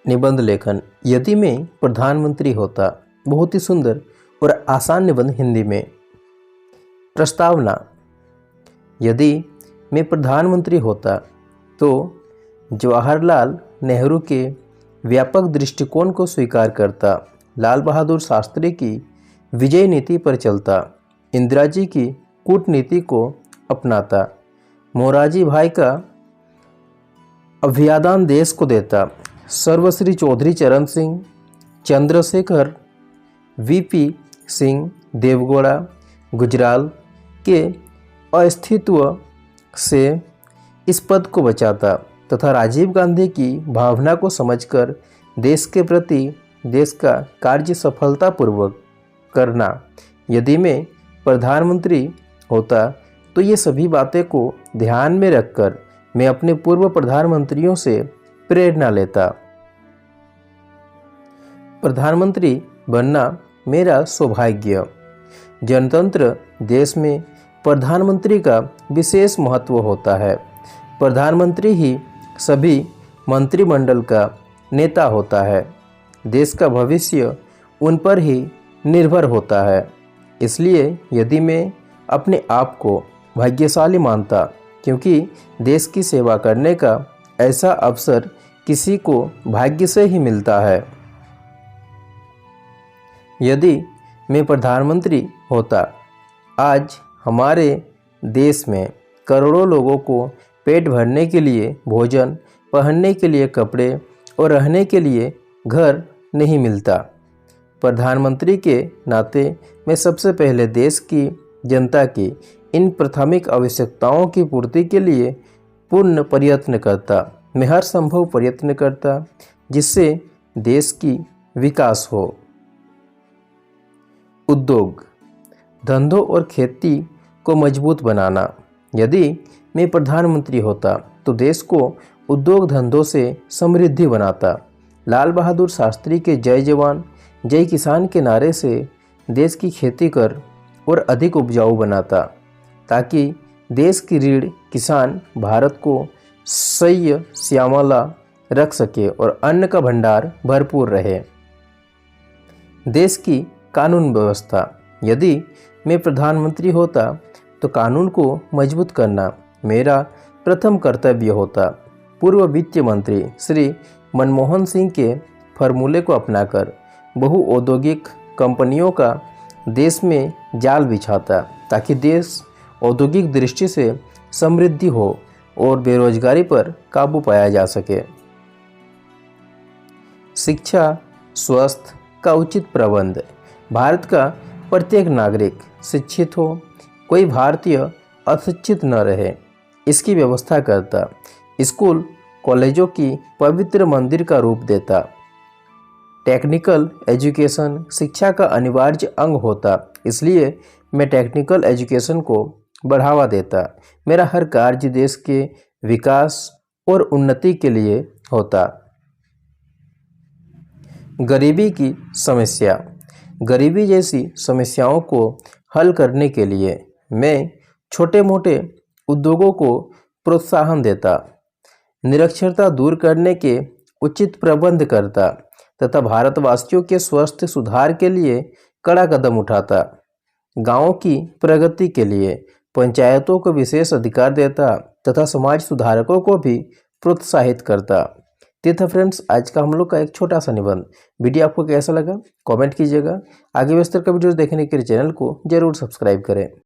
निबंध लेखन। यदि मैं प्रधानमंत्री होता। बहुत ही सुंदर और आसान निबंध हिंदी में। प्रस्तावना। यदि मैं प्रधानमंत्री होता तो जवाहरलाल नेहरू के व्यापक दृष्टिकोण को स्वीकार करता, लाल बहादुर शास्त्री की विजय नीति पर चलता, इंदिरा जी की कूटनीति को अपनाता, मोरारजी भाई का अभ्यादान देश को देता, सर्वश्री चौधरी चरण सिंह, चंद्रशेखर, वीपी सिंह, देवगौड़ा, गुजराल के अस्तित्व से इस पद को बचाता तथा राजीव गांधी की भावना को समझकर देश के प्रति देश का कार्य सफलतापूर्वक करना। यदि मैं प्रधानमंत्री होता तो ये सभी बातें को ध्यान में रखकर मैं अपने पूर्व प्रधानमंत्रियों से प्रेरणा लेता। प्रधानमंत्री बनना मेरा सौभाग्य। जनतंत्र देश में प्रधानमंत्री का विशेष महत्व होता है। प्रधानमंत्री ही सभी मंत्रिमंडल का नेता होता है। देश का भविष्य उन पर ही निर्भर होता है। इसलिए यदि मैं अपने आप को भाग्यशाली मानता, क्योंकि देश की सेवा करने का ऐसा अवसर किसी को भाग्य से ही मिलता है। यदि मैं प्रधानमंत्री होता, आज हमारे देश में करोड़ों लोगों को पेट भरने के लिए भोजन, पहनने के लिए कपड़े और रहने के लिए घर नहीं मिलता। प्रधानमंत्री के नाते मैं सबसे पहले देश की जनता की इन प्राथमिक आवश्यकताओं की पूर्ति के लिए पूर्ण प्रयत्न करता। मैं हर संभव प्रयत्न करता जिससे देश की विकास हो। उद्योग, धंधों और खेती को मजबूत बनाना। यदि मैं प्रधानमंत्री होता तो देश को उद्योग धंधों से समृद्धि बनाता। लाल बहादुर शास्त्री के जय जवान जय किसान के नारे से देश की खेती कर और अधिक उपजाऊ बनाता, ताकि देश की रीढ़ किसान भारत को सह्य श्यामला रख सके और अन्न का भंडार भरपूर रहे। देश की कानून व्यवस्था। यदि मैं प्रधानमंत्री होता तो कानून को मजबूत करना मेरा प्रथम कर्तव्य होता। पूर्व वित्त मंत्री श्री मनमोहन सिंह के फॉर्मूले को अपनाकर बहु औद्योगिक कंपनियों का देश में जाल बिछाता, ताकि देश औद्योगिक दृष्टि से समृद्धि हो और बेरोजगारी पर काबू पाया जा सके। शिक्षा, स्वास्थ्य का उचित प्रबंध। भारत का प्रत्येक नागरिक शिक्षित हो, कोई भारतीय अशिक्षित न रहे, इसकी व्यवस्था करता। स्कूल कॉलेजों की पवित्र मंदिर का रूप देता। टेक्निकल एजुकेशन शिक्षा का अनिवार्य अंग होता, इसलिए मैं टेक्निकल एजुकेशन को बढ़ावा देता। मेरा हर कार्य देश के विकास और उन्नति के लिए होता। गरीबी की समस्या। गरीबी जैसी समस्याओं को हल करने के लिए मैं छोटे मोटे उद्योगों को प्रोत्साहन देता, निरक्षरता दूर करने के उचित प्रबंध करता तथा भारतवासियों के स्वास्थ्य सुधार के लिए कड़ा कदम उठाता। गांवों की प्रगति के लिए पंचायतों को विशेष अधिकार देता तथा समाज सुधारकों को भी प्रोत्साहित करता। ये था फ्रेंड्स आज का हम लोग का एक छोटा सा निबंध। वीडियो आपको कैसा लगा कमेंट कीजिएगा। आगे इस तरह का वीडियोस देखने के लिए चैनल को जरूर सब्सक्राइब करें।